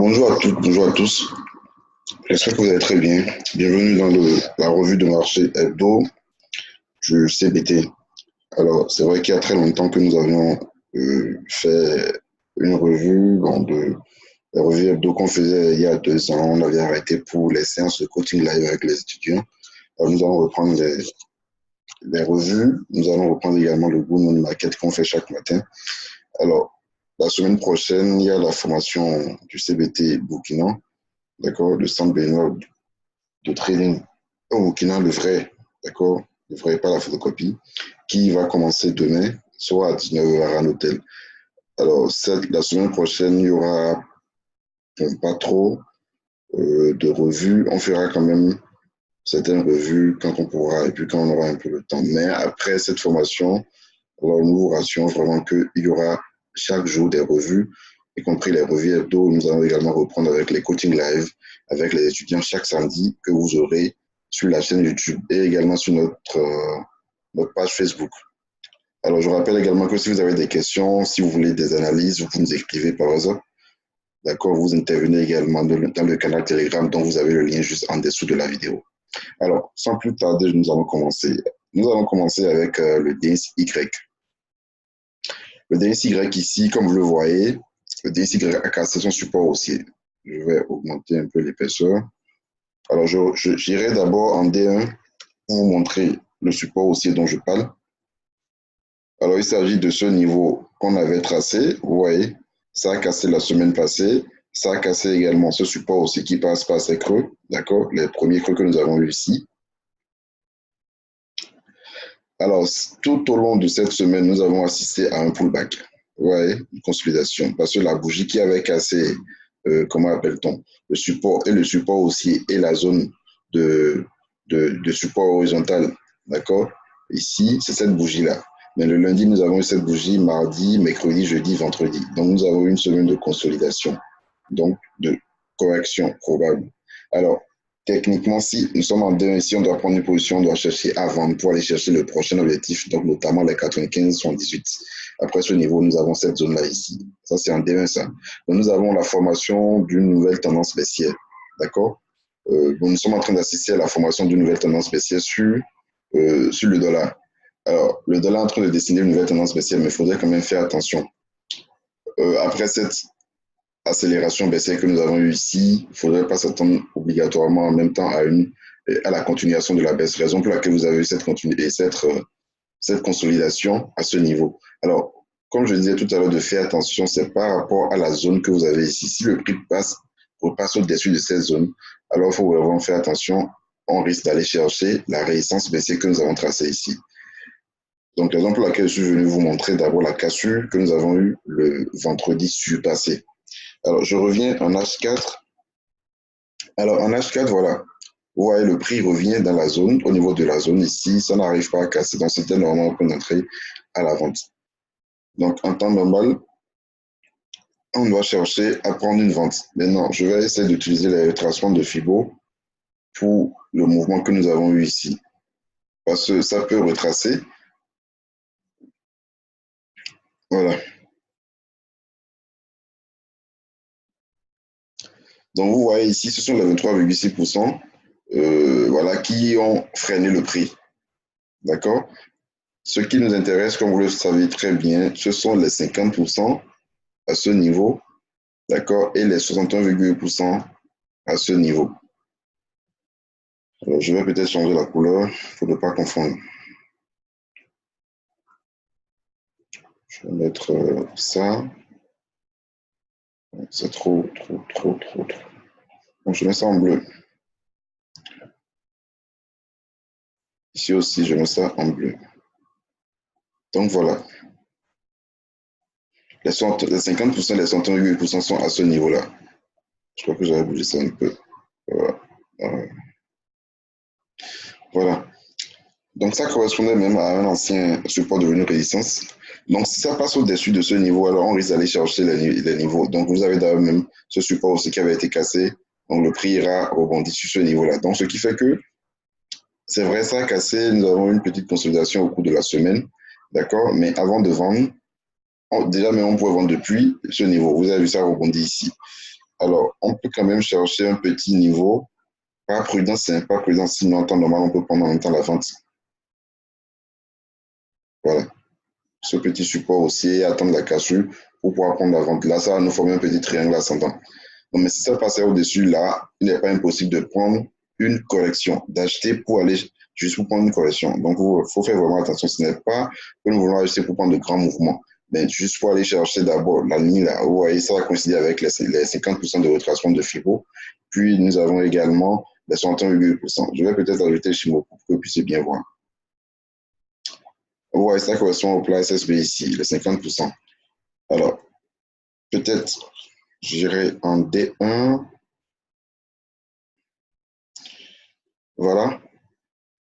Bonjour à toutes, bonjour à tous. J'espère que vous allez très bien. Bienvenue dans la revue de marché hebdo du CBT. Alors, c'est vrai qu'il y a très longtemps que nous avions fait une revue, la revue hebdo qu'on faisait il y a 2 ans. On avait arrêté pour les séances de coaching live avec les étudiants. Alors, nous allons reprendre les revues. Nous allons reprendre également le Good Morning Market qu'on fait chaque matin. Alors, la semaine prochaine, il y a la formation du CBT Burkina. D'accord, le centre béninois de trading au Burkina, le vrai, d'accord, le vrai, pas la photocopie, qui va commencer demain, soit à 19h à l'hôtel. Alors, la semaine prochaine, il y aura pas trop de revues. On fera quand même certaines revues quand on pourra et puis quand on aura un peu le temps. Mais après cette formation, alors nous vous rassurons vraiment qu'il y aura chaque jour des revues, y compris les revues hebdo. Nous allons également reprendre avec les coaching live avec les étudiants chaque samedi que vous aurez sur la chaîne YouTube et également sur notre page Facebook. Alors, je rappelle également que si vous avez des questions, si vous voulez des analyses, vous nous écrivez par exemple. D'accord, vous intervenez également dans le canal Telegram dont vous avez le lien juste en dessous de la vidéo. Alors, sans plus tarder, nous allons commencer. Nous allons commencer avec le DSY. Le DSY ici, comme vous le voyez, le DSY a cassé son support haussier. Je vais augmenter un peu l'épaisseur. Alors, j'irai d'abord en D1 pour vous montrer le support haussier dont je parle. Alors, il s'agit de ce niveau qu'on avait tracé. Vous voyez, ça a cassé la semaine passée. Ça a cassé également ce support aussi qui passe par ces creux. D'accord, les premiers creux que nous avons eu ici. Alors, tout au long de cette semaine, nous avons assisté à un pullback. Vous voyez, une consolidation. Parce que la bougie qui avait cassé, comment appelle-t-on, le support et le support haussier et la zone de support horizontal. D'accord? Ici, c'est cette bougie-là. Mais le lundi, nous avons eu cette bougie, mardi, mercredi, jeudi, vendredi. Donc, nous avons eu une semaine de consolidation. Donc, de correction probable. Alors, techniquement, si nous sommes en 2 ici, on doit prendre une position, on doit chercher à vendre pour aller chercher le prochain objectif, donc notamment les 95-78. Après ce niveau, nous avons cette zone-là ici. Ça, c'est en D1, ça. Donc, nous avons la formation d'une nouvelle tendance baissière. D'accord? Nous sommes en train d'assister à la formation d'une nouvelle tendance baissière sur le dollar. Alors, le dollar est en train de dessiner une nouvelle tendance baissière, mais il faudrait quand même faire attention. Après cette accélération baissière que nous avons eue ici, il ne faudrait pas s'attendre obligatoirement en même temps à la continuation de la baisse, raison pour laquelle vous avez eu cette consolidation à ce niveau. Alors, comme je disais tout à l'heure, de faire attention, c'est par rapport à la zone que vous avez ici. Si le prix repasse au-dessus de cette zone, alors il faut vraiment faire attention. On risque d'aller chercher la résistance baissière que nous avons tracée ici. Donc, raison pour laquelle je suis venu vous montrer d'abord la cassure que nous avons eue le vendredi surpassé. Alors, je reviens en H4. Alors, en H4, voilà. Vous voyez, le prix revient dans la zone, au niveau de la zone ici. Ça n'arrive pas à casser. Donc, c'était normalement un point d'entrée à la vente. Donc, en temps normal, on doit chercher à prendre une vente. Maintenant, je vais essayer d'utiliser les retracements de Fibo pour le mouvement que nous avons eu ici. Parce que ça peut retracer. Voilà. Donc, vous voyez ici, ce sont les 23,6% voilà, qui ont freiné le prix. D'accord? Ce qui nous intéresse, comme vous le savez très bien, ce sont les 50% à ce niveau, d'accord, et les 61,8% à ce niveau. Alors, je vais peut-être changer la couleur pour ne pas confondre. Je vais mettre ça. C'est trop. Bon, je mets ça en bleu. Ici aussi, je mets ça en bleu. Donc voilà. Les 50%, les 61,8% sont à ce niveau-là. Je crois que j'avais bougé ça un peu. Voilà. Voilà. Donc ça correspondait même à un ancien support devenu résistance. Donc si ça passe au-dessus de ce niveau, alors on risque d'aller chercher les niveaux. Donc vous avez d'ailleurs même ce support aussi qui avait été cassé. Donc le prix ira rebondir sur ce niveau-là. Donc ce qui fait que, c'est vrai, ça a cassé. Nous avons une petite consolidation au cours de la semaine. D'accord? Mais avant de vendre, déjà même on pouvait vendre depuis ce niveau. Vous avez vu ça rebondir ici. Alors, on peut quand même chercher un petit niveau. Pas prudent, c'est pas prudent. Sinon, en temps normal, on peut prendre en même temps la vente. Voilà. Ce petit support haussier, attendre la cassure pour pouvoir prendre la vente. Là, ça va nous former un petit triangle ascendant. Donc, mais si ça passait au-dessus, là, il n'est pas impossible de prendre une correction, d'acheter pour aller juste pour prendre une correction. Donc, il faut faire vraiment attention. Ce n'est pas que nous voulons acheter pour prendre de grands mouvements, mais juste pour aller chercher d'abord la ligne là. Vous voyez, ça va coïncider avec les 50% de retracement de Fibo. Puis, nous avons également les 61,8%. Je vais peut-être ajouter Shimoku pour que vous puissiez bien voir. Vous voyez, ça correspond au plat SSB ici, les 50%. Alors, peut-être, j'irai en D1. Voilà.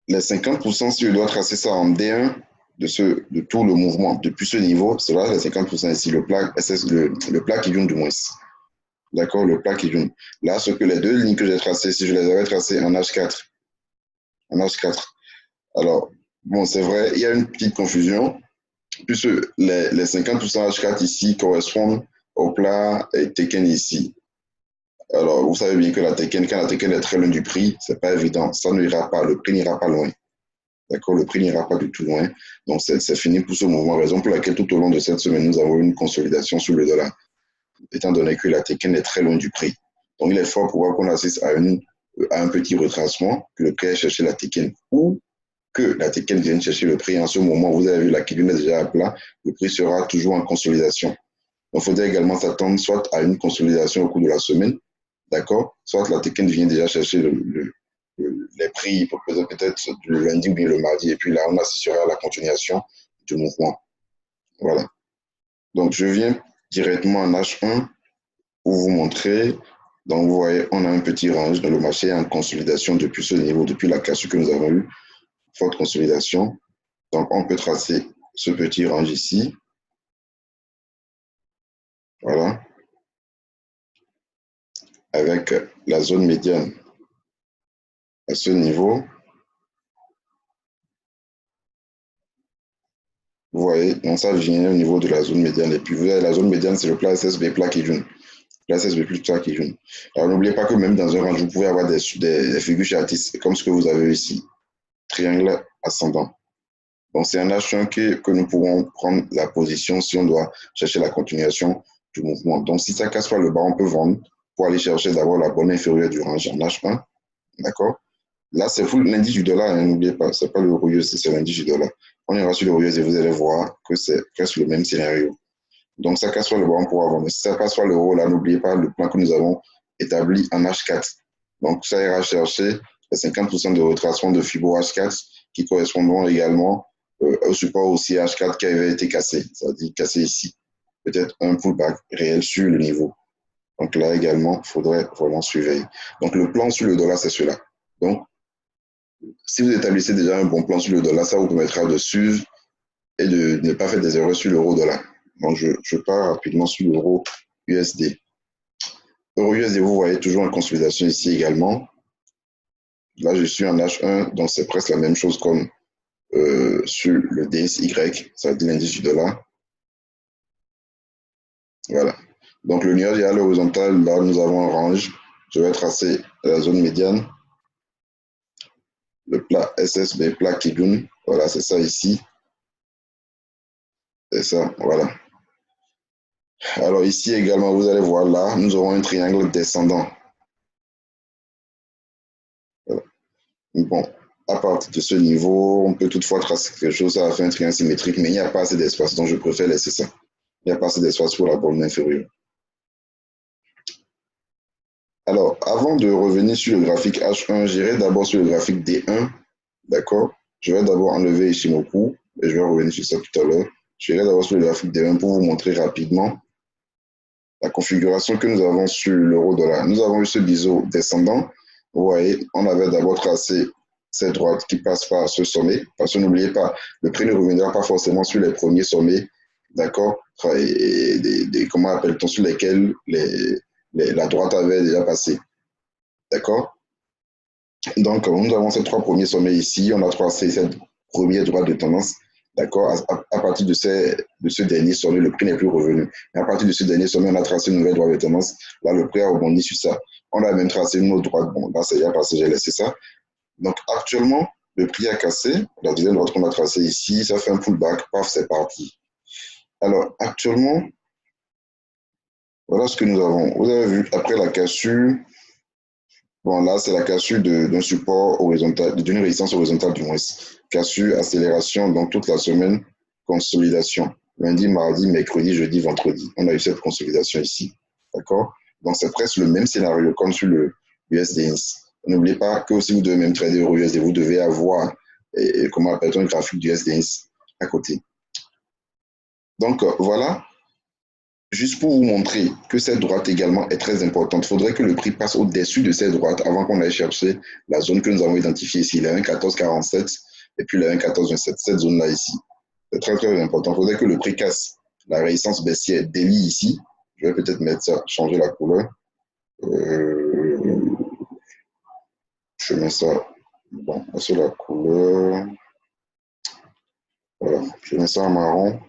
Les 50%, si je dois tracer ça en D1 de tout le mouvement depuis ce niveau, cela les 50% ici, le plat qui vient du moins. D'accord, le plat qui vient. Là, ce que les deux lignes que j'ai tracées, si je les avais tracées en H4. En H4. Alors, bon, c'est vrai, il y a une petite confusion, puisque les 50% H4 ici correspondent au plat Tekken ici. Alors, vous savez bien que la Tekken, quand la Tekken est très loin du prix, c'est pas évident. Ça n'ira pas, le prix n'ira pas loin. D'accord, le prix n'ira pas du tout loin. Donc, c'est fini pour ce mouvement. Raison pour laquelle tout au long de cette semaine, nous avons eu une consolidation sur le dollar, étant donné que la Tekken est très loin du prix. Donc, il est fort pour voir qu'on assiste à un petit retracement, que le prix aille chercher la Tekken, ou que la Tekken vienne chercher le prix. En ce moment, vous avez vu, la Kijun est déjà à plat, le prix sera toujours en consolidation. Donc, il faudrait également s'attendre soit à une consolidation au cours de la semaine, d'accord, soit la Tekken vient déjà chercher les prix proposés peut-être le lundi ou bien le mardi, et puis là, on assistera à la continuation du mouvement. Voilà. Donc, je viens directement en H1 pour vous montrer. Donc, vous voyez, on a un petit range dans le marché en consolidation depuis ce niveau, depuis la cassure que nous avons eue, forte consolidation. Donc, on peut tracer ce petit range ici. Voilà. Avec la zone médiane à ce niveau. Vous voyez, donc ça vient au niveau de la zone médiane. Et puis, vous avez la zone médiane, c'est le plat SSB, plat Kijun. Plat SSB plus plat Kijun. Alors, n'oubliez pas que même dans un range, vous pouvez avoir des figures chartistes, comme ce que vous avez ici. Triangle ascendant. Donc, c'est un H1 que nous pourrons prendre la position si on doit chercher la continuation du mouvement. Donc, si ça casse pas le bas, on peut vendre pour aller chercher d'abord la bonne inférieure du range en H1. D'accord? Là, c'est full l'indice du dollar, hein, n'oubliez pas. Ce n'est pas l'euro USD, c'est l'indice du dollar. On ira sur l'euro USD et vous allez voir que c'est presque le même scénario. Donc, ça casse pas le bas, on pourra vendre. Mais si ça passe pas l'euro, là, n'oubliez pas le plan que nous avons établi en H4. Donc, ça ira chercher les 50% de retracement de Fibo H4 qui correspondront également au support aussi H4 qui avait été cassé, c'est-à-dire cassé ici. Peut-être un pullback réel sur le niveau. Donc là également, il faudrait vraiment surveiller. Donc le plan sur le dollar, c'est cela. Donc, si vous établissez déjà un bon plan sur le dollar, ça vous permettra de suivre et de ne pas faire des erreurs sur l'euro-dollar. Donc, je pars rapidement sur l'euro USD. Euro USD, vous voyez toujours en consolidation ici également. Là, je suis en H1, donc c'est presque la même chose comme sur le DSY, ça veut dire l'indice du dollar. Voilà. Donc, le nuage est à l'horizontale. Là, nous avons un range. Je vais tracer la zone médiane. Le plat SSB, plat Kijun. Voilà, c'est ça ici. C'est ça, voilà. Alors, ici également, vous allez voir là, nous aurons un triangle descendant. Voilà. Bon, à partir de ce niveau, on peut toutefois tracer quelque chose, ça va faire un triangle symétrique, mais il n'y a pas assez d'espace, donc je préfère laisser ça. Il n'y a pas assez d'espace pour la borne inférieure. Alors, avant de revenir sur le graphique H1, j'irai d'abord sur le graphique D1. D'accord? Je vais d'abord enlever Ishimoku et je vais revenir sur ça tout à l'heure. J'irai d'abord sur le graphique D1 pour vous montrer rapidement la configuration que nous avons sur l'euro-dollar. Nous avons eu ce biseau descendant. Vous voyez, on avait d'abord tracé cette droite qui passe par ce sommet. Parce que n'oubliez pas, le prix ne reviendra pas forcément sur les premiers sommets. D'accord? Comment appelle-t-on, sur lesquels la droite avait déjà passé. D'accord? Donc, nous avons ces trois premiers sommets ici. On a tracé cette première droite de tendance. D'accord? À partir de ce dernier sommet, le prix n'est plus revenu. Et à partir de ce dernier sommet, on a tracé une nouvelle droite de tendance. Là, le prix a rebondi sur ça. On a même tracé une autre droite. Bon, là, c'est déjà passé, j'ai laissé ça. Donc, actuellement, le prix a cassé. La deuxième droite qu'on a tracée ici, ça fait un pullback. Paf, c'est parti. Alors, actuellement, voilà ce que nous avons. Vous avez vu, après la cassure, bon, là, c'est la cassure d'un support horizontal, d'une résistance horizontale du moins. Cassure, accélération, donc toute la semaine, consolidation. Lundi, mardi, mercredi, jeudi, vendredi. On a eu cette consolidation ici. D'accord? Donc, c'est presque le même scénario comme sur le USD-INS. N'oubliez pas que si vous devez même trader euro USD, vous devez avoir, comment appelle-t-on, le graphique du USD-INS à côté. Donc, voilà. Juste pour vous montrer que cette droite également est très importante, il faudrait que le prix passe au-dessus de cette droite avant qu'on aille chercher la zone que nous avons identifiée ici, la 1,1447 et puis la 1,1427, cette zone-là ici. C'est très très important. Il faudrait que le prix casse la résistance baissière daily ici. Je vais peut-être mettre ça, changer la couleur. Je mets ça, bon, sur la couleur. Voilà, je mets ça en marron.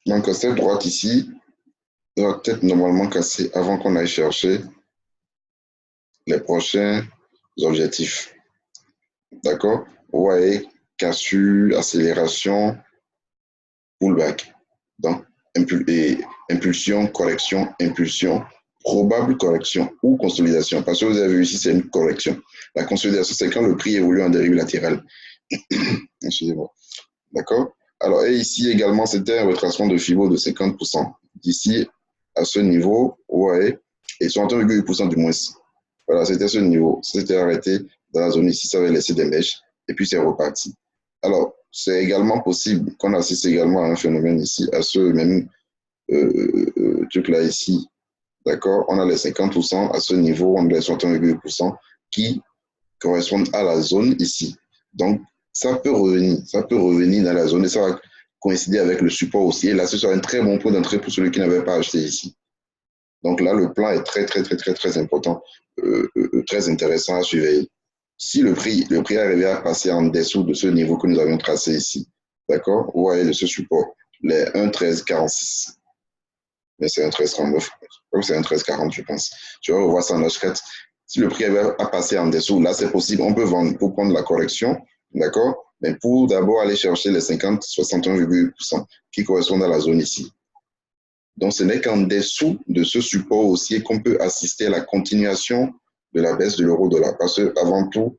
Donc cette droite ici, doit être normalement cassée avant qu'on aille chercher les prochains objectifs. D'accord? Vous voyez, cassure, accélération, pullback. Donc, impulsion, correction, impulsion, probable correction ou consolidation. Parce que vous avez vu ici, c'est une correction. La consolidation, c'est quand le prix évolue en dérive latérale. Excusez-moi. D'accord? Alors, et ici également, c'était un retracement de FIBO de 50%. D'ici à ce niveau, vous voyez, et 61,8% du moins. Voilà, c'était ce niveau. C'était arrêté dans la zone ici, ça avait laissé des mèches, et puis c'est reparti. Alors, c'est également possible qu'on assiste également à un phénomène ici, à ce même truc-là ici. D'accord? On a les 50% à ce niveau, on a les 61,8% qui correspondent à la zone ici. Donc, ça peut revenir dans la zone et ça va coïncider avec le support aussi. Et là, ce sera un très bon point d'entrée pour celui qui n'avait pas acheté ici. Donc là, le plan est très important, très intéressant à surveiller. Si le prix arrivait à passer en dessous de ce niveau que nous avions tracé ici, d'accord, vous voyez de ce support, les 1,1346, mais c'est 1,1339, c'est 1,1340, je pense. Je vais revoir ça en H4. Si le prix avait à passer en dessous, là, c'est possible, on peut vendre pour prendre la correction, d'accord, mais pour d'abord aller chercher les 50, 61,8% qui correspondent à la zone ici. Donc, ce n'est qu'en dessous de ce support haussier qu'on peut assister à la continuation de la baisse de l'euro-dollar. Parce qu'avant tout,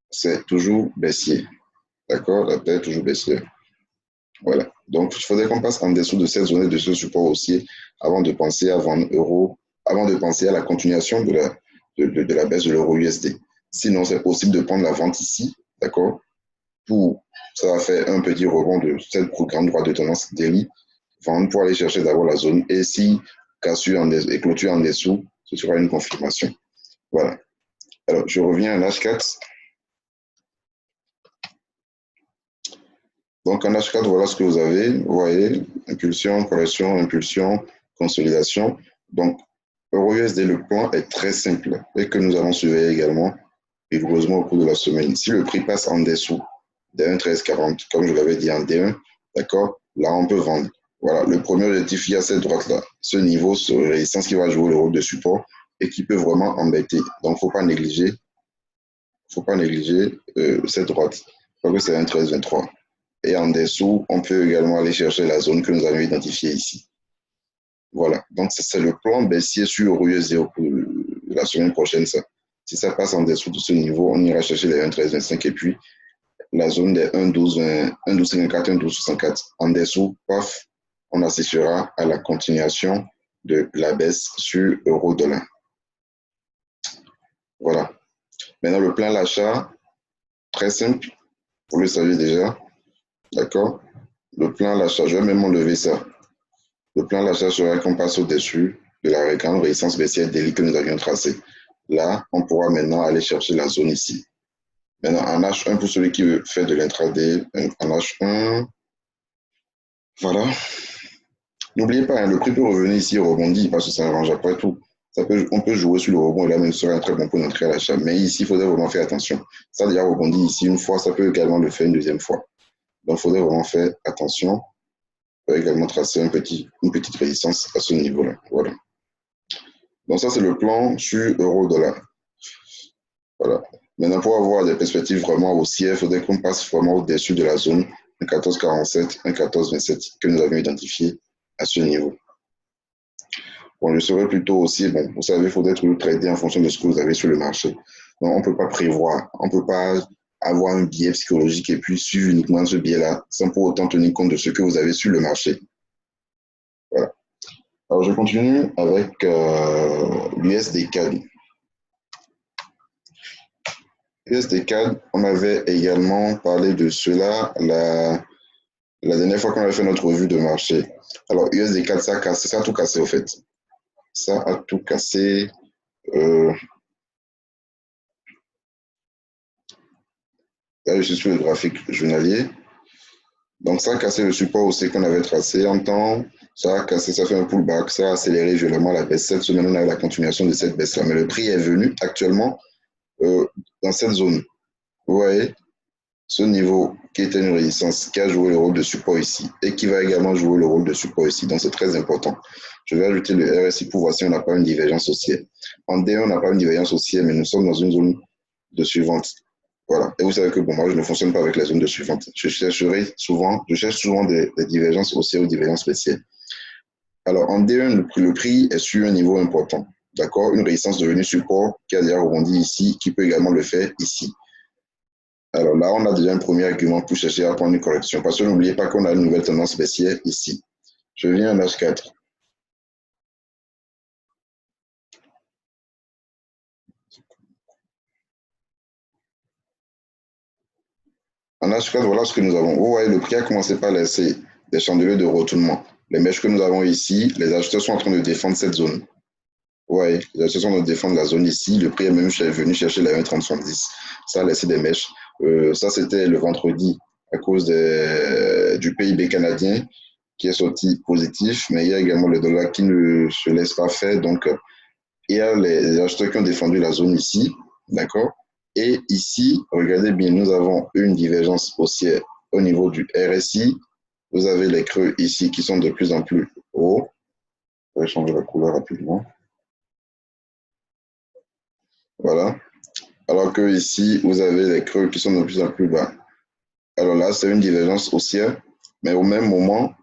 c'est toujours baissier. D'accord? La paix est toujours baissière. Voilà. Donc, il faudrait qu'on passe en dessous de cette zone et de ce support haussier avant de penser à vendre euro, avant de penser à la continuation de la baisse de l'euro USD. Sinon, c'est possible de prendre la vente ici. D'accord? Ça va faire un petit rebond de cette grande droite de tendance daily. Vendre pour aller chercher d'abord la zone et si cassure et clôture en dessous, ce sera une confirmation. Voilà. Alors, je reviens à l'H4. Donc, en H4, voilà ce que vous avez. Vous voyez, impulsion, correction, impulsion, consolidation. Donc, EURUSD, le plan est très simple et que nous allons surveiller également rigoureusement au cours de la semaine. Si le prix passe en dessous des 1,1340, comme je l'avais dit en D1, d'accord, là, on peut vendre. Voilà, le premier objectif, il y a cette droite-là, ce niveau, ce résistance qui va jouer le rôle de support et qui peut vraiment embêter. Donc, il ne faut pas négliger, cette droite, parce que c'est un 13,23. Et en dessous, on peut également aller chercher la zone que nous avons identifiée ici. Voilà, donc c'est le plan baissier sur USD au cours de la semaine prochaine, ça. Si ça passe en dessous de ce niveau, on ira chercher les 1,1325 et puis la zone des 1,1254, 1,1264. En dessous, paf, on assistera à la continuation de la baisse sur euro-dollar. Voilà. Maintenant, le plan d'achat, très simple, vous le savez déjà. D'accord? Le plan d'achat, je vais même enlever ça. Le plan d'achat sera qu'on passe au-dessus de la grande résistance baissière daily que nous avions tracée. Là, on pourra maintenant aller chercher la zone ici. Maintenant, en H1, pour celui qui veut faire de l'intraday, en H1, voilà. N'oubliez pas, hein, le prix peut revenir ici et rebondir parce que ça arrange après tout. On peut jouer sur le rebond et là même ce sera un très bon point d'entrée à l'achat. Mais ici, il faudrait vraiment faire attention. Ça a déjà rebondi ici une fois, ça peut également le faire une deuxième fois. Donc, il faudrait vraiment faire attention. On va également tracer une petite résistance à ce niveau-là. Voilà. Donc, ça, c'est le plan sur euro-dollar. Voilà. Maintenant, pour avoir des perspectives vraiment haussières, il faudrait qu'on passe vraiment au-dessus de la zone 1,1447, 1,1427 que nous avions identifié à ce niveau. Bon, je serais plutôt aussi, bon, vous savez, il faudrait toujours trader en fonction de ce que vous avez sur le marché. Donc, on ne peut pas prévoir, on ne peut pas avoir un biais psychologique et puis suivre uniquement ce biais-là sans pour autant tenir compte de ce que vous avez sur le marché. Voilà. Alors, je continue avec l'USD-CAD. USD-CAD, on avait également parlé de cela la dernière fois qu'on avait fait notre revue de marché. Alors, USD-CAD, ça a tout cassé, au fait. Ça a tout cassé. Là, je suis sur le graphique journalier. Donc, ça a cassé le support aussi qu'on avait tracé en temps. Ça a cassé, ça fait un pullback. Ça a accéléré violemment la baisse. Cette semaine, on a eu la continuation de cette baisse-là. Mais le prix est venu actuellement dans cette zone. Vous voyez, ce niveau qui était une résistance, qui a joué le rôle de support ici et qui va également jouer le rôle de support ici. Donc, c'est très important. Je vais ajouter le RSI pour voir si on n'a pas une divergence haussière. En D1, on n'a pas une divergence haussière, mais nous sommes dans une zone de suivante. Voilà. Et vous savez que bon, moi, je ne fonctionne pas avec la zone de suivante. Je cherche souvent des divergences haussières ou divergences baissières. Alors, en D1, le prix est sur un niveau important. D'accord? Une résistance devenue support qui a déjà rebondi ici, qui peut également le faire ici. Alors là, on a déjà un premier argument pour chercher à prendre une correction. Parce que n'oubliez pas qu'on a une nouvelle tendance baissière ici. Je viens en H4. En H4, voilà ce que nous avons. Vous voyez, le prix a commencé par laisser des chandeliers de retournement. Les mèches que nous avons ici, les acheteurs sont en train de défendre cette zone. Vous voyez, les acheteurs sont en train de défendre la zone ici. Le prix est même venu chercher la 1,3070. Ça a laissé des mèches. Ça, c'était le vendredi à cause du PIB canadien qui est sorti positif, mais il y a également le dollar qui ne se laisse pas faire. Donc, il y a les acheteurs qui ont défendu la zone ici, d'accord? Et ici, regardez bien, nous avons une divergence haussière au niveau du RSI. Vous avez les creux ici qui sont de plus en plus hauts. Je vais changer la couleur rapidement. Voilà. Alors que ici, vous avez les creux qui sont de plus en plus bas. Alors là, c'est une divergence haussière, mais au même moment,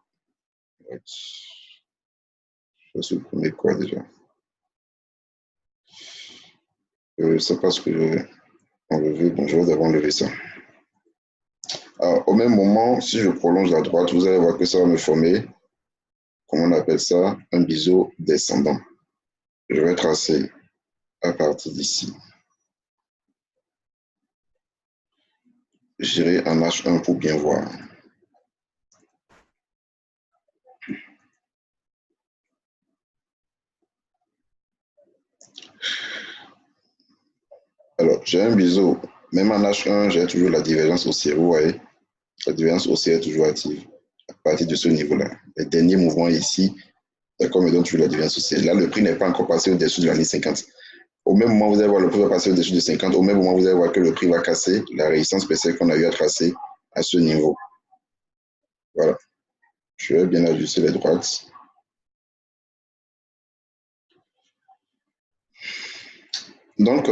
je vais supprimer quoi déjà? Je ne sais pas ce que je vais enlever. Bon, je vais d'abord enlever ça. Alors, au même moment, si je prolonge la droite, vous allez voir que ça va me former, comment on appelle ça, un biseau descendant. Je vais tracer à partir d'ici. J'irai en H1 pour bien voir. Alors, j'ai un biseau. Même en H1, j'ai toujours la divergence haussière. Vous voyez, la divergence haussière est toujours active à partir de ce niveau-là. Les derniers mouvements ici, d'accord, me donnent toujours la divergence haussière. Là, le prix n'est pas encore passé au-dessus de la ligne 50. Au même moment, vous allez voir le prix va passer au-dessus de 50. Au même moment, vous allez voir que le prix va casser la résistance spéciale qu'on a eu à tracer à ce niveau. Voilà. Je vais bien ajuster les droites. Donc,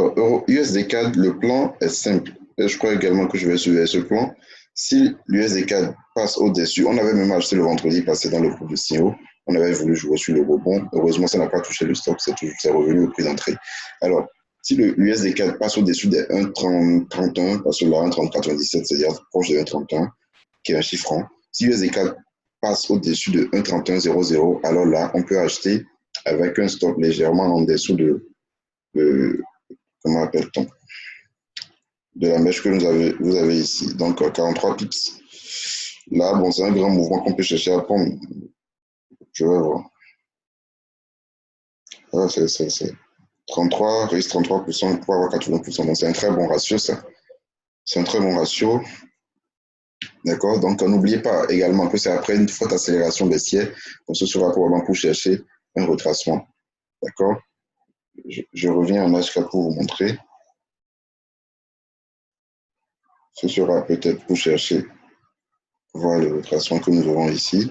USD-CAD, le plan est simple. Et je crois également que je vais suivre ce plan. Si l'USD-CAD passe au-dessus, on avait même acheté le vendredi passé dans le groupe de signaux. On avait voulu jouer sur le rebond. Heureusement, ça n'a pas touché le stop. C'est revenu au prix d'entrée. Alors, si l'USD-CAD passe au-dessus des 1,3031, parce que là, 1,3097, c'est-à-dire proche de 1,31, qui est un chiffre franc. Si l'USD-CAD passe au-dessus de 1,3100, alors là, on peut acheter avec un stop légèrement en dessous de comment appelle-t-on, de la mèche que vous avez ici. Donc, 43 pips. Là, bon, c'est un grand mouvement qu'on peut chercher à prendre. Je vais voir. Ah, c'est 33, risque 33% pour avoir 80%. Donc, c'est un très bon ratio, ça. C'est un très bon ratio. D'accord? Donc, n'oubliez pas également que c'est après une forte accélération baissière. Donc, ce sera probablement pour chercher un retracement. D'accord? Je reviens en H4 pour vous montrer. Ce sera peut-être pour chercher Voilà le retracement que nous aurons ici.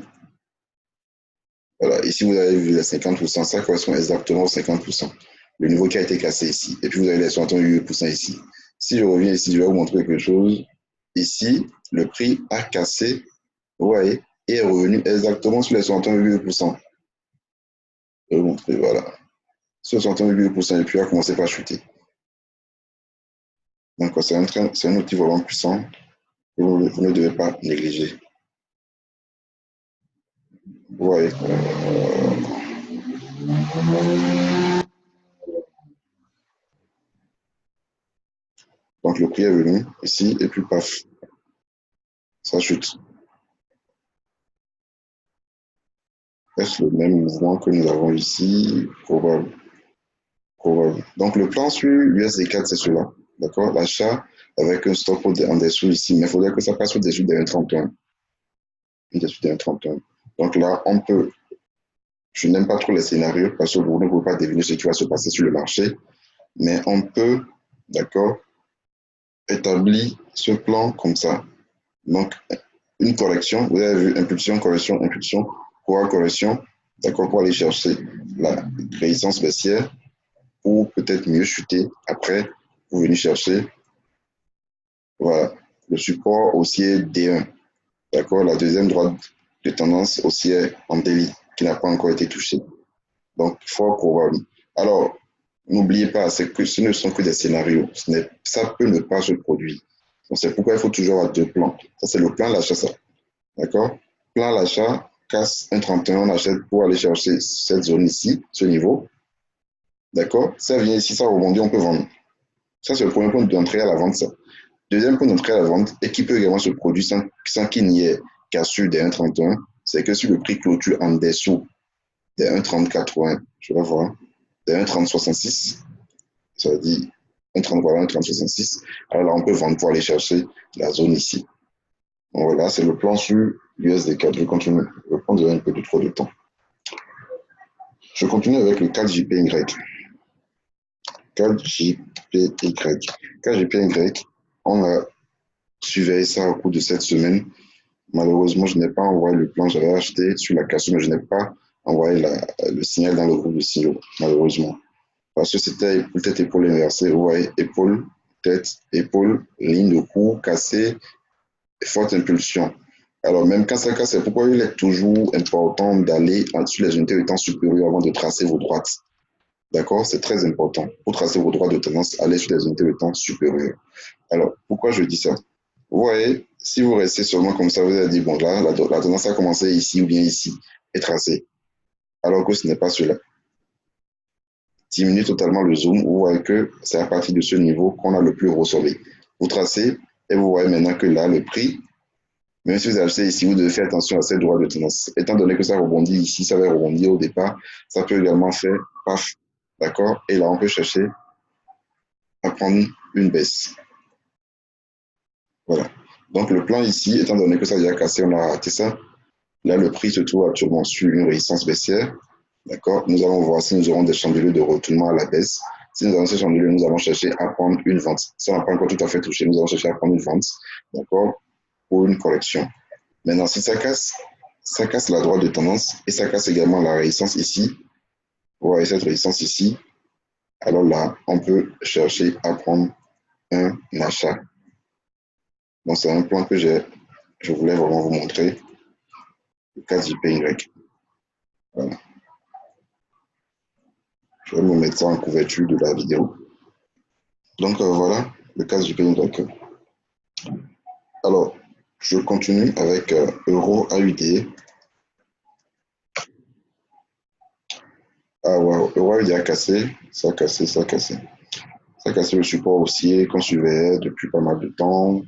Voilà, ici vous avez vu les 50%, ça correspond exactement aux 50%. Le niveau qui a été cassé ici. Et puis vous avez les 68% ici. Si je reviens ici, je vais vous montrer quelque chose. Ici, le prix a cassé, vous voyez, et est revenu exactement sur les 68%. Je vais vous montrer, voilà. Sur les 68%, et puis a commencé par chuter. Donc c'est un outil vraiment puissant que vous ne devez pas négliger. Vous voyez. Donc le prix est venu ici, et puis paf, ça chute. Est-ce le même mouvement que nous avons ici? Probable. Probable. Donc le plan sur USD4, c'est cela. D'accord? L'achat avec un stop en dessous ici, mais il faudrait que ça passe au-dessus des 1,31. Au-dessus des 1,31. Donc là, on peut. Je n'aime pas trop les scénarios parce que vous ne pouvez pas deviner ce qui va se passer sur le marché, mais on peut, d'accord, établir ce plan comme ça. Donc, une correction, vous avez vu impulsion, correction, impulsion, correction, d'accord, pour aller chercher la résistance baissière ou peut-être mieux chuter après pour venir chercher, voilà, le support haussier D1, d'accord, la deuxième droite de tendance haussière en délit qui n'a pas encore été touchée. Donc, fort probable. Alors, n'oubliez pas, que ce ne sont que des scénarios. Ça peut ne pas se produire. Donc, c'est pourquoi il faut toujours avoir deux plans. Ça, c'est le plan d'achat, ça. D'accord? Plan d'achat, casse 1,31, on achète pour aller chercher cette zone ici, ce niveau. D'accord? Ça vient ici, ça rebondit, on peut vendre. Ça, c'est le premier point d'entrée à la vente, ça. Deuxième point d'entrée à la vente, et qui peut également se produire sans qu'il n'y ait cassure des 1,31, c'est que si le prix clôture en dessous des 1,3080, je vais voir, des 1,3066, ça veut dire 1,30, voilà, 1,3066, alors là, on peut vendre pour aller chercher la zone ici. Donc voilà, c'est le plan sur l'USD4. Je continue. Je vais prendre un peu de trop de temps. Je continue avec le 4JPY. 4JPY. 4JPY, on a surveillé ça au cours de cette semaine. Malheureusement, je n'ai pas envoyé le plan. J'avais acheté sur la cassure, mais je n'ai pas envoyé le signal dans le groupe de signaux, malheureusement. Parce que c'était peut-être épaule inversée. Vous voyez, épaule, tête, épaule, ligne de cou cassée, forte impulsion. Alors, même quand ça casse, c'est pourquoi il est toujours important d'aller sur les unités de temps supérieures avant de tracer vos droites. D'accord? C'est très important. Pour tracer vos droites de tendance, allez sur les unités de temps supérieures. Alors, pourquoi je dis ça? Vous voyez, si vous restez seulement comme ça, vous allez dire, bon, là, la tendance a commencé ici ou bien ici, et tracée. Alors que ce n'est pas cela. Diminuez totalement le zoom, vous voyez que c'est à partir de ce niveau qu'on a le plus gros sommet. Vous tracez, et vous voyez maintenant que là, le prix, même si vous achetez ici, vous devez faire attention à cette droite de tendance. Étant donné que ça rebondit ici, ça va rebondir au départ, ça peut également faire paf, d'accord? Et là, on peut chercher à prendre une baisse. Voilà. Donc, le plan ici, étant donné que ça a déjà cassé, on a raté ça. Là, le prix se trouve actuellement sur une résistance baissière. D'accord? Nous allons voir si nous aurons des chandeliers de retournement à la baisse. Si nous avons ces chandeliers, nous allons chercher à prendre une vente. Si on n'a pas encore tout à fait touché, nous allons chercher à prendre une vente. D'accord? Pour une correction. Maintenant, si ça casse la droite de tendance et ça casse également la résistance ici. Vous voyez cette résistance ici. Alors là, on peut chercher à prendre un achat. Donc, c'est un plan que je voulais vraiment vous montrer. Le 4JPY. Voilà. Je vais me mettre ça en couverture de la vidéo. Donc, voilà, le 4JPY. Alors, je continue avec Euro AUD. Ah, wow, Euro AUD a cassé, ça a cassé, ça a cassé. Ça a cassé le support haussier qu'on suivait depuis pas mal de temps.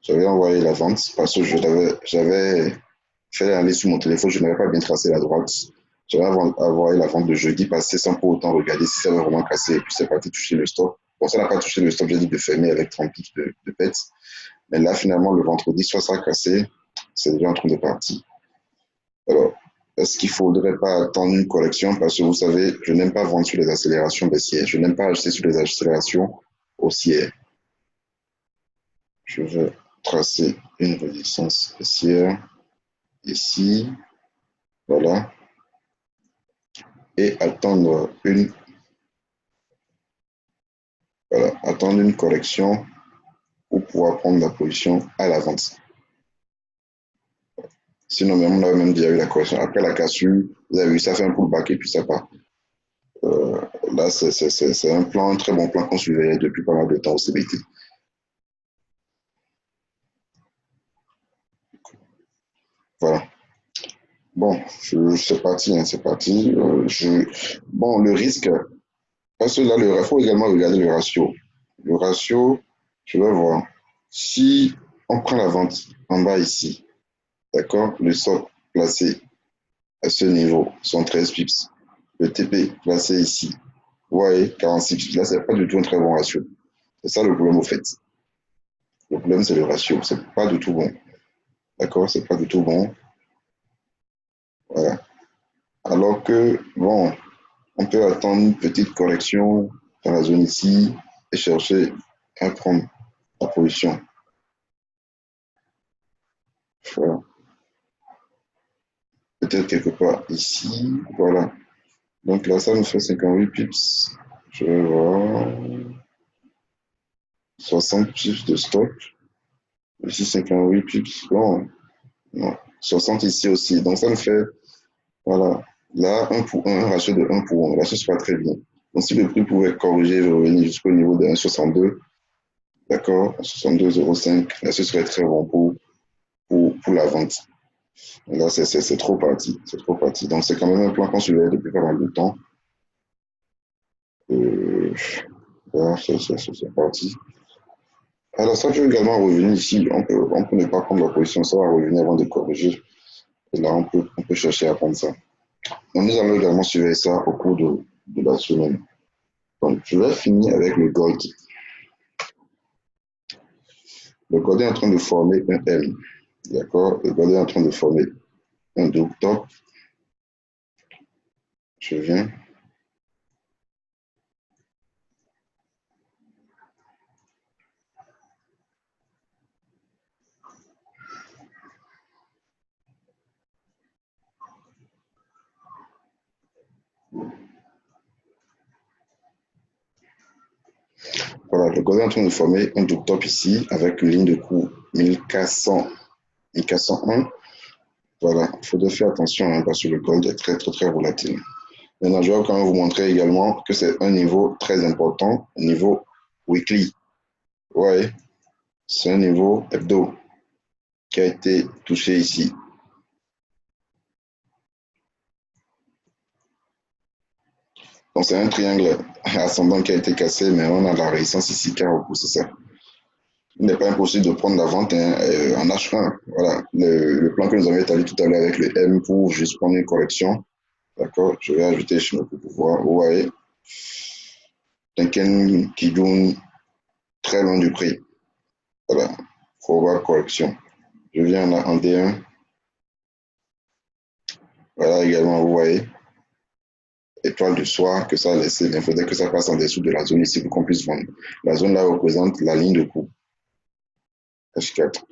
J'avais envoyé la vente parce que j'avais fait aller sur mon téléphone, je n'avais pas bien tracé la droite. J'avais envoyé la vente de jeudi passé sans pour autant regarder si ça avait vraiment cassé. Et puis c'est parti toucher le stop. Bon, ça n'a pas touché le stop, j'ai dit de fermer avec 30 pips de pète. Mais là, finalement, le vendredi, soit ça a cassé, c'est déjà en train de partir. Alors, est-ce qu'il ne faudrait pas attendre une correction? Parce que vous savez, je n'aime pas vendre sur les accélérations baissières. Je n'aime pas acheter sur les accélérations haussières. Je vais tracer une résistance baissière ici, voilà, et attendre attendre une correction pour pouvoir prendre la position à la vente. Sinon, même, on avait même déjà eu la correction. Après la cassure, vous avez vu, ça fait un pullback et puis ça part. Là, c'est un plan, un très bon plan qu'on suivait depuis pas mal de temps au CBT. Voilà. Bon, c'est parti, hein, c'est parti. Bon, le risque, parce que là, il faut également regarder le ratio. Le ratio, je vais voir. Si on prend la vente en bas ici, d'accord, le sol placé à ce niveau, 113 pips, le TP placé ici, vous voyez, 46 pips, là, c'est pas du tout un très bon ratio. C'est ça le problème au fait. Le problème, c'est le ratio. C'est pas du tout bon. D'accord? C'est pas du tout bon. Voilà. Alors que, bon, on peut attendre une petite correction dans la zone ici et chercher à prendre la position. Voilà. Peut-être quelque part ici. Voilà. Donc là, ça nous fait 58 pips. Je vais voir. 60 pips de stock. Ici, 58 pips. Bon, non. 60 ici aussi. Donc ça nous fait, voilà. Là, 1 pour 1, un ratio de 1 pour 1. Là, ce sera très bien. Donc si le prix pouvait corriger et revenir jusqu'au niveau de 1,62, d'accord, 62,05, là, ce serait très bon pour la vente. Et là, c'est trop parti. C'est trop parti. Donc, c'est quand même un plan qu'on suivait depuis pas mal de temps. Voilà, c'est parti. Alors, ça peut également revenir ici. On peut ne pas prendre la position, ça va revenir avant de corriger. Et là, on peut chercher à prendre ça. Donc, nous allons également suivre ça au cours de la semaine. Donc, je vais finir avec le gold. Le gold est en train de former un M. D'accord? Le gold est en train de former un double top. Je viens. Voilà, le gold est en train de former un double top ici avec une ligne de cours 1400, 1401. Voilà, il faudrait faire attention hein, parce que le gold est très, très, très volatile. Maintenant, je vais quand même vous montrer également que c'est un niveau très important, niveau weekly. Ouais, c'est un niveau hebdo qui a été touché ici. Donc, c'est un triangle ascendant qui a été cassé, mais on a la résistance ici qui a repoussé ça. Il n'est pas impossible de prendre la vente hein, en H1. Voilà, le plan que nous avons établi tout à l'heure avec le M pour juste prendre une correction. D'accord, je vais ajouter chez nous pour pouvoir. Vous voyez, Tenken Kijun très loin du prix. Voilà, forward correction. Je viens là en D1. Voilà également, vous voyez, étoile du soir que ça a laissé, mais il faudrait que ça passe en dessous de la zone ici pour qu'on puisse vendre. La zone là représente la ligne de coup. H4.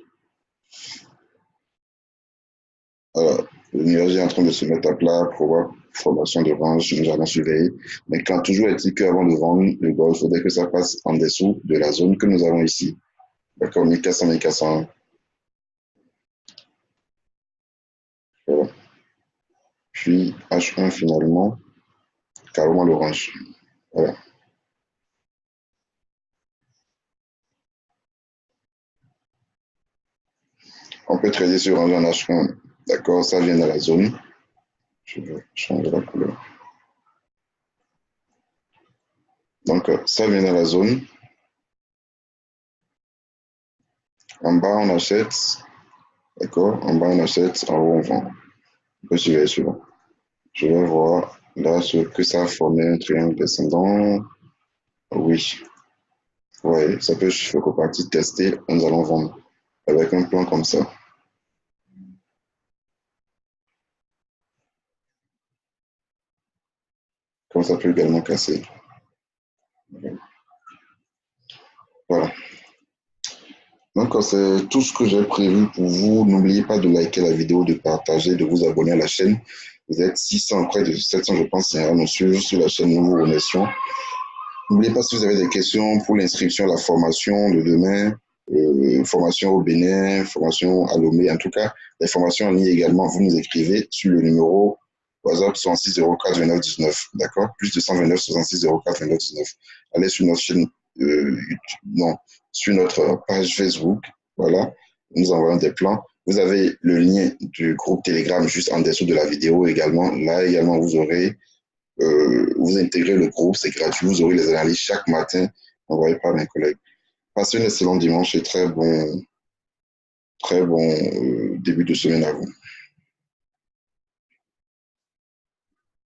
Alors, le nuage est en train de se mettre à plat pour voir formation de range, nous allons surveiller. Mais quand toujours est-il qu'avant de vendre le gold, il faudrait que ça passe en dessous de la zone que nous avons ici. D'accord, 1400, 1401. Voilà. Puis H1 finalement, carrément l'orange. Voilà. On peut trader sur un H1. D'accord, ça vient dans la zone. Je vais changer la couleur. Donc, ça vient dans la zone. En bas, on achète. D'accord, en bas, on achète. En haut, on vend. On peut suivre suivant. Je vais voir là ce que ça a formé un triangle descendant. Oui. Oui, ça peut, je fais qu'au parti tester, nous allons vendre avec un plan comme ça. Comme ça peut également casser. Voilà. Donc, c'est tout ce que j'ai prévu pour vous. N'oubliez pas de liker la vidéo, de partager, de vous abonner à la chaîne. Vous êtes 600, près de 700, je pense, à nous suivre sur la chaîne. Nous vous remercions. N'oubliez pas si vous avez des questions pour l'inscription à la formation de demain, formation au Bénin, formation à Lomé, en tout cas, les formations en ligne également, vous nous écrivez sur le numéro WhatsApp 66 04 29 19, d'accord? Plus de 129 66 04 29 19. Allez sur notre chaîne, non, sur notre page Facebook, voilà, nous envoyons des plans. Vous avez le lien du groupe Telegram juste en dessous de la vidéo également. Là également, vous aurez vous intégrez le groupe, c'est gratuit, vous aurez les analyses chaque matin envoyées par mes collègues. Passez un excellent dimanche et très bon début de semaine à vous.